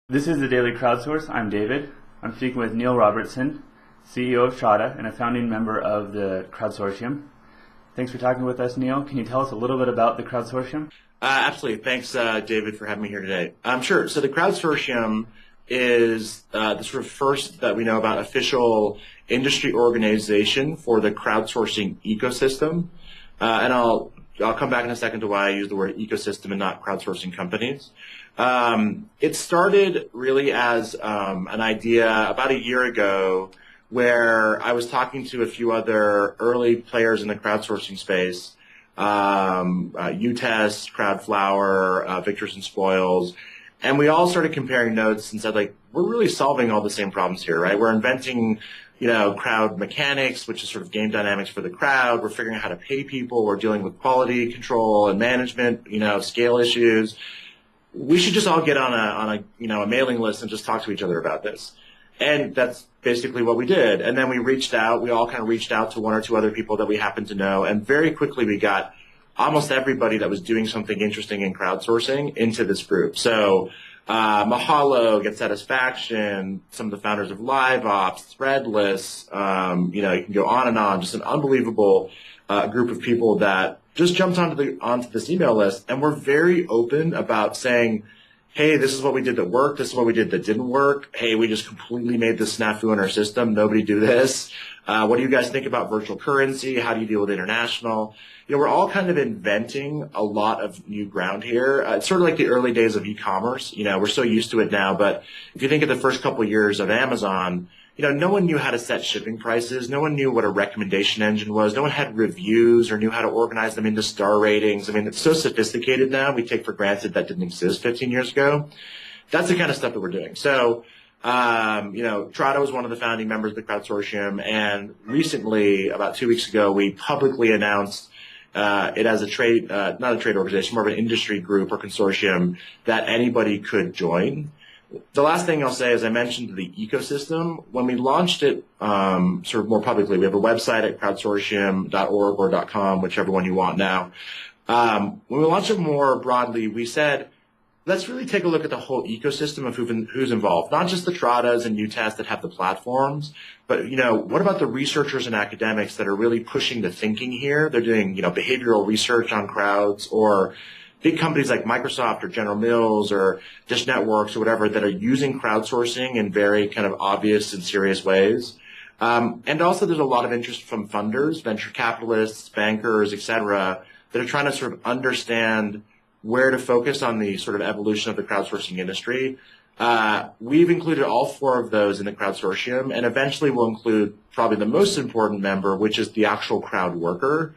This is the Daily Crowdsource. I'm David. I'm speaking with Niel Robertson, CEO of Trada and a founding member of the Crowdsortium. Thanks for talking with us, Niel. Can you tell us a little bit about the Crowdsortium? Absolutely. Thanks, David, for having me here today. Sure. So the Crowdsortium is the sort of first that we know about official industry organization for the crowdsourcing ecosystem. And I'll come back in a second to why I use the word ecosystem and not crowdsourcing companies. It started really as an idea about a year ago where I was talking to a few other early players in the crowdsourcing space, UTest, Crowdflower, Victors and Spoils, and we all started comparing notes and said, like, we're really solving all the same problems here, right? We're inventing, crowd mechanics, which is sort of game dynamics for the crowd. We're figuring out how to pay people. We're dealing with quality control and management, scale issues. We should just all get on a mailing list and just talk to each other about this. And that's basically what we did. And then we all kind of reached out to one or two other people that we happened to know. And very quickly we got almost everybody that was doing something interesting in crowdsourcing into this group. So Mahalo, Get Satisfaction, some of the founders of LiveOps, Threadless, you can go on and on. Just an unbelievable group of people that just jumped onto this email list, and we're very open about saying, hey, this is what we did that worked. This is what we did that didn't work. Hey, we just completely made this snafu in our system. Nobody do this. What do you guys think about virtual currency? How do you deal with international? We're all kind of inventing a lot of new ground here. It's sort of like the early days of e-commerce. We're so used to it now. But if you think of the first couple of years of Amazon, no one knew how to set shipping prices. No one knew what a recommendation engine was. No one had reviews or knew how to organize them into star ratings. I mean, it's so sophisticated now. We take for granted that didn't exist 15 years ago. That's the kind of stuff that we're doing. So, Trada was one of the founding members of the Crowdsortium, and recently, about 2 weeks ago, we publicly announced it as a trade, not a trade organization, more of an industry group or consortium that anybody could join. The last thing I'll say is I mentioned the ecosystem. When we launched it sort of more publicly, we have a website at crowdsortium.org or .com, whichever one you want now. When we launched it more broadly, we said, let's really take a look at the whole ecosystem of who's involved, not just the Tradas and UTest that have the platforms, but, what about the researchers and academics that are really pushing the thinking here? They're doing, behavioral research on crowds, or big companies like Microsoft or General Mills or Dish Networks or whatever that are using crowdsourcing in very kind of obvious and serious ways. And also there's a lot of interest from funders, venture capitalists, bankers, et cetera, that are trying to sort of understand where to focus on the sort of evolution of the crowdsourcing industry. We've included all four of those in the Crowdsortium, and eventually we'll include probably the most important member, which is the actual crowd worker.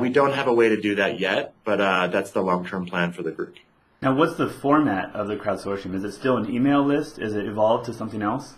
We don't have a way to do that yet, but that's the long-term plan for the group. Now, what's the format of the Crowdsortium? Is it still an email list? Is it evolved to something else?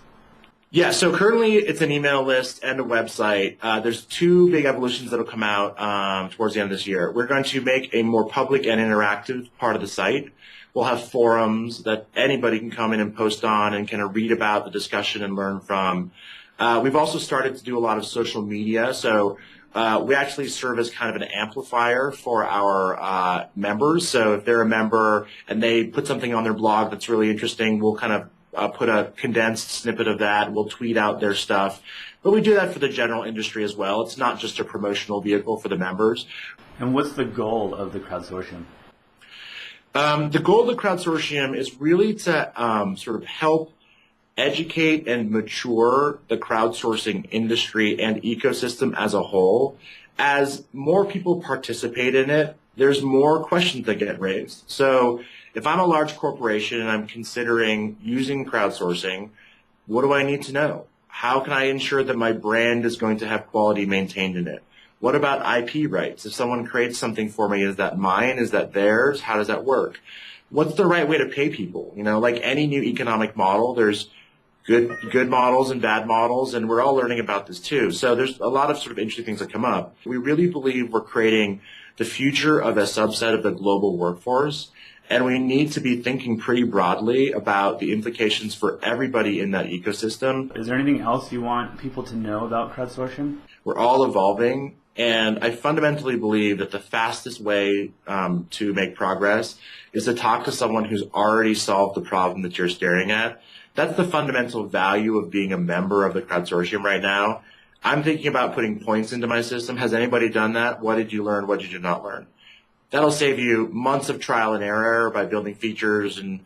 Yeah, so currently it's an email list and a website. There's two big evolutions that will come out towards the end of this year. We're going to make a more public and interactive part of the site. We'll have forums that anybody can come in and post on and kind of read about the discussion and learn from. We've also started to do a lot of social media. So we actually serve as kind of an amplifier for our members. So if they're a member and they put something on their blog that's really interesting, we'll kind of put a condensed snippet of that. We'll tweet out their stuff. But we do that for the general industry as well. It's not just a promotional vehicle for the members. And what's the goal of the Crowdsortium? The goal of the Crowdsortium is really to sort of help educate and mature the crowdsourcing industry and ecosystem as a whole. As more people participate in it, there's more questions that get raised. So if I'm a large corporation and I'm considering using crowdsourcing, what do I need to know? How can I ensure that my brand is going to have quality maintained in it? What about IP rights? If someone creates something for me, is that mine? Is that theirs? How does that work? What's the right way to pay people? Like any new economic model, there's good models and bad models, and we're all learning about this too. So there's a lot of sort of interesting things that come up. We really believe we're creating the future of a subset of the global workforce, and we need to be thinking pretty broadly about the implications for everybody in that ecosystem. Is there anything else you want people to know about Crowdsortium? We're all evolving, And I fundamentally believe that the fastest way to make progress is to talk to someone who's already solved the problem that you're staring at. That's the fundamental value of being a member of the Crowdsortium right now. I'm thinking about putting points into my system. Has anybody done that? What did you learn? What did you not learn? That'll save you months of trial and error by building features and,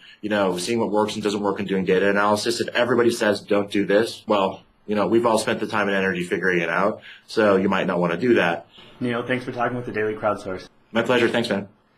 seeing what works and doesn't work and doing data analysis. If everybody says don't do this, well, we've all spent the time and energy figuring it out, so you might not want to do that. Niel, thanks for talking with the Daily Crowdsource. My pleasure. Thanks, man.